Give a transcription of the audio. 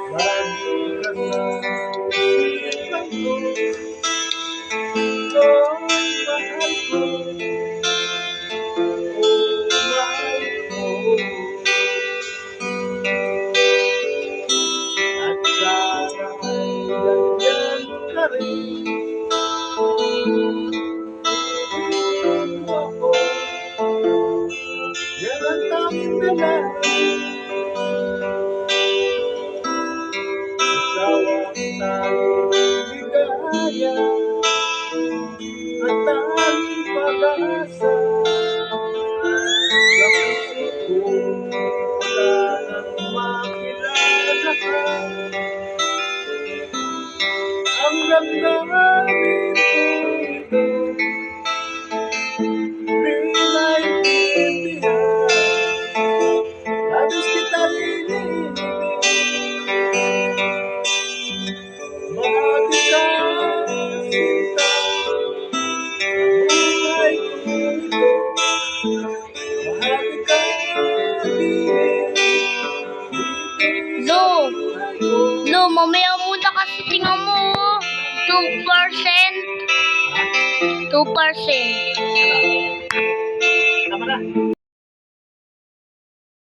Lagi ka sa isipan ko, ikaw mahal ko, oh mahal ko. At sana ay ganyan ka rin, ibigin mo ako, yan ang tanging dalangin. Ikaw ang tanging ligaya at tanging pag-asa sa puso ko. Wala nang makilala ka, ang damdamin ko ito di maintindihan. Labis kita'y iniibig, mahal kita sinta, buhay ko ito, mahal kita ibig. Lo, mamaya muna kasi tingnan mo. 2%. 2%. Tama na.